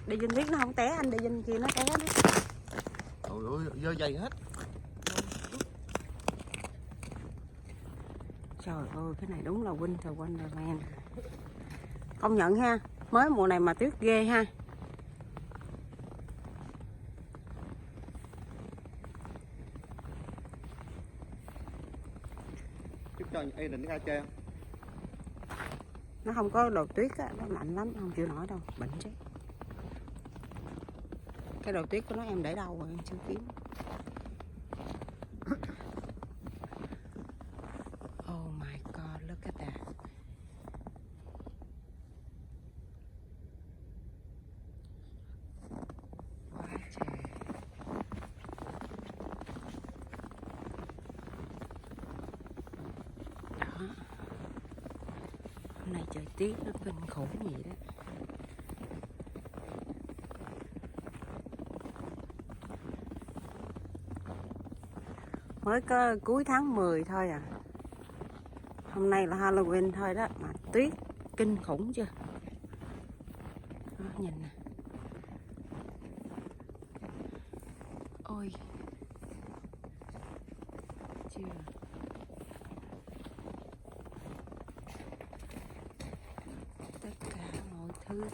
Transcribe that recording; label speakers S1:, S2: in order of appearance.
S1: Đi Vinh biết nó không té, anh đi Vinh kia nó té đó.
S2: Trời ơi, dơ dày hết.
S1: Trời ơi, cái này đúng là Winter Wonderland. Công nhận ha, mới mùa này mà tuyết ghê ha.
S2: Chút cho Ê định ra chơi không?
S1: Nó không có đồ tuyết á, nó lạnh lắm, không chịu nổi đâu, bệnh chứ. Cái đồ tuyết của nó em để đâu rồi, em chưa kiếm. Oh my god, look at that. Quá trời. Đó. Hôm nay trời tuyết nó kinh khủng vậy đó. Mới có cuối tháng 10 thôi à. Hôm nay là Halloween thôi đó mà tuyết kinh khủng chưa. Đó, nhìn nè. Ôi. Chưa. Tất cả mọi thứ